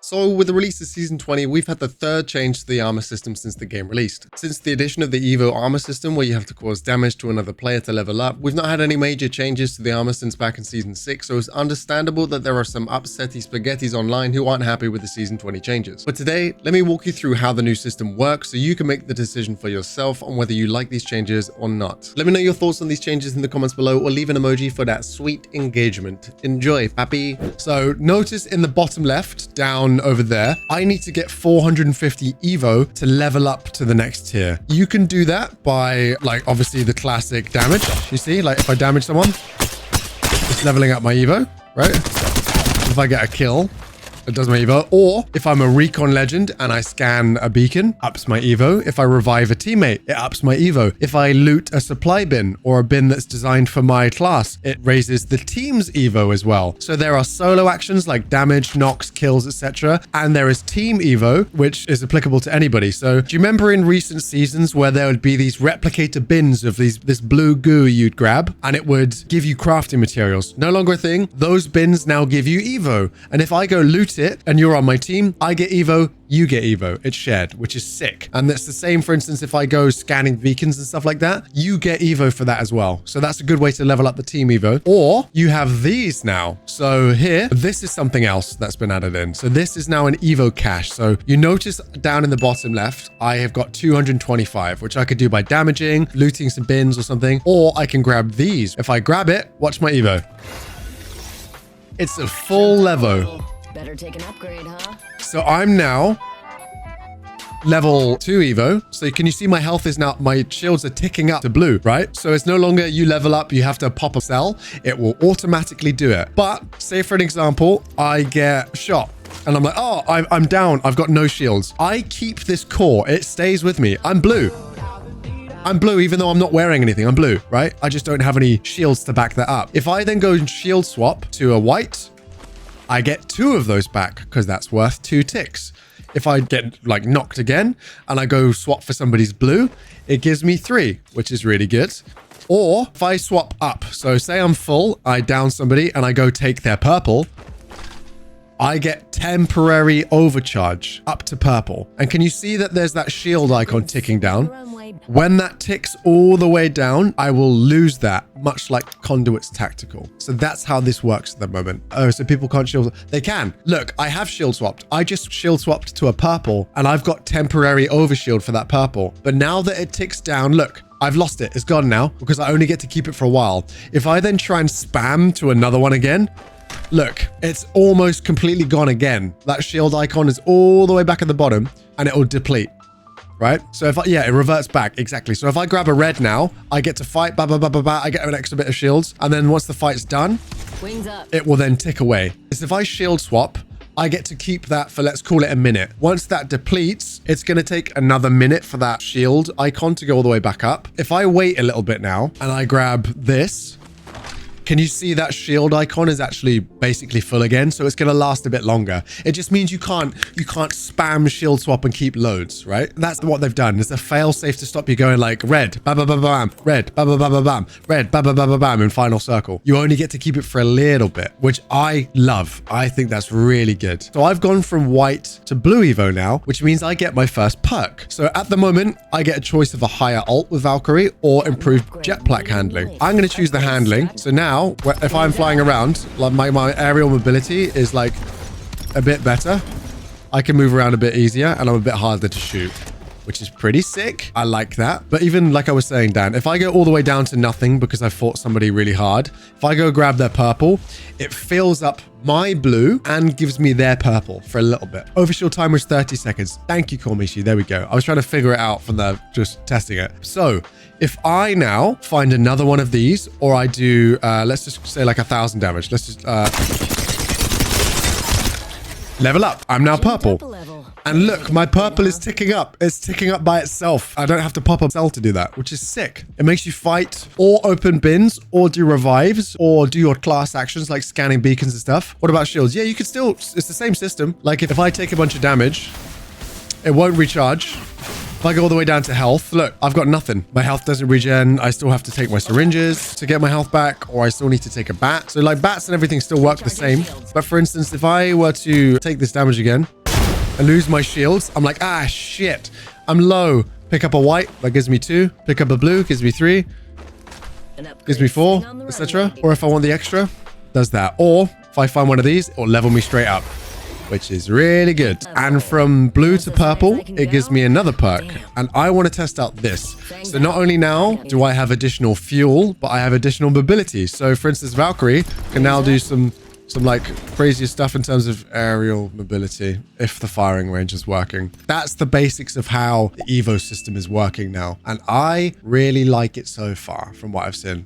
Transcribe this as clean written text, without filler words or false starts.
So with the release of Season 20, we've had the third change to the armor system since the game released. Since the addition of the EVO armor system, where you have to cause damage to another player to level up, we've not had any major changes to the armor since back in Season 6, so it's understandable that there are some upsetty spaghettis online who aren't happy with the Season 20 changes. But today, let me walk you through how the new system works so you can make the decision for yourself on whether you like these changes or not. Let me know your thoughts on these changes in the comments below, or leave an emoji for that sweet engagement. Enjoy, papi. So notice in the bottom left, down over there, I need to get 450 EVO to level up to the next tier. You can do that by, like, obviously the classic damage. You see, like if I damage someone, it's leveling up my EVO, right? If I get a kill, it does my EVO. Or if I'm a recon legend and I scan a beacon, ups my EVO. If I revive a teammate, it ups my EVO. If I loot a supply bin or a bin that's designed for my class, it raises the team's EVO as well. So there are solo actions like damage, knocks, kills, etc. And there is team EVO, which is applicable to anybody. So do you remember in recent seasons where there would be these replicator bins of this blue goo you'd grab and it would give you crafting materials? No longer a thing. Those bins now give you EVO. And if I go loot it and you're on my team, I get EVO, you get EVO. It's shared, which is sick. And that's the same, for instance, if I go scanning beacons and stuff like that, you get EVO for that as well. So that's a good way to level up the team EVO. Or you have these now. So here, this is something else that's been added in. So this is now an EVO cache. So you notice down in the bottom left, I have got 225, which I could do by damaging, looting some bins or something, or I can grab these. If I grab it, watch my EVO. It's a full level. Better take an upgrade, huh? So I'm now level 2 EVO. So can you see my health is now, my shields are ticking up to blue, right? So it's no longer you level up, you have to pop a cell. It will automatically do it. But say for an example, I get shot and I'm like, oh, I'm down. I've got no shields. I keep this core. It stays with me. I'm blue. I'm blue, even though I'm not wearing anything. I'm blue, right? I just don't have any shields to back that up. If I then go and shield swap to a white, I get 2 of those back because that's worth 2 ticks. If I get like knocked again and I go swap for somebody's blue, it gives me 3, which is really good. Or if I swap up, so say I'm full, I down somebody and I go take their purple, I get temporary overcharge up to purple. And can you see that there's that shield icon ticking down? When that ticks all the way down, I will lose that, much like Conduit's tactical. So that's how this works at the moment. Oh, so people can't shield. They can. Look, I have shield swapped. I just shield swapped to a purple and I've got temporary overshield for that purple. But now that it ticks down, look, I've lost it. It's gone now because I only get to keep it for a while. If I then try and spam to another one again, look, it's almost completely gone again. That shield icon is all the way back at the bottom and it will deplete. Right? So if it reverts back. Exactly. So if I grab a red now, I get to fight, I get an extra bit of shields. And then once the fight's done, Wings up. It will then tick away. So if I shield swap, I get to keep that for, let's call it a minute. Once that depletes, it's going to take another minute for that shield icon to go all the way back up. If I wait a little bit now and I grab this, can you see that shield icon is actually basically full again? So it's going to last a bit longer. It just means you can't spam shield swap and keep loads, right? That's what they've done. It's a fail safe to stop you going like red, bam, bam, bam, bam, red, bam, bam, bam, bam, bam, red, bam, bam, bam, bam, bam in final circle. You only get to keep it for a little bit, which I love. I think that's really good. So I've gone from white to blue EVO now, which means I get my first perk. So at the moment, I get a choice of a higher ult with Valkyrie or improved jetpack handling. I'm going to choose the handling. So now, if I'm flying around, like my aerial mobility is like a bit better. I can move around a bit easier and I'm a bit harder to shoot, which is pretty sick. I like that. But even like I was saying, Dan, if I go all the way down to nothing because I fought somebody really hard, if I go grab their purple, it fills up my blue and gives me their purple for a little bit. Overshield timer is 30 seconds. Thank you, Kormishi. There we go. I was trying to figure it out from the just testing it. So if I now find another one of these, or I do, let's just say like 1,000 damage. Let's just level up. I'm now purple. And look, my purple is ticking up. It's ticking up by itself. I don't have to pop a cell to do that, which is sick. It makes you fight or open bins or do revives or do your class actions like scanning beacons and stuff. What about shields? Yeah, you could still, it's the same system. Like if I take a bunch of damage, it won't recharge. If I go all the way down to health, look, I've got nothing. My health doesn't regen. I still have to take my syringes to get my health back, or I still need to take a bat. So like bats and everything still work the same. But for instance, if I were to take this damage again, I lose my shields. I'm like, ah, shit. I'm low. Pick up a white. That gives me 2. Pick up a blue. Gives me 3. Gives me 4, etc. Or if I want the extra, does that. Or if I find one of these, it'll level me straight up, which is really good. And from blue to purple, it gives me another perk. And I want to test out this. So not only now do I have additional fuel, but I have additional mobility. So for instance, Valkyrie can now do some like crazier stuff in terms of aerial mobility if the firing range is working. That's the basics of how the Evo system is working now. And I really like it so far from what I've seen.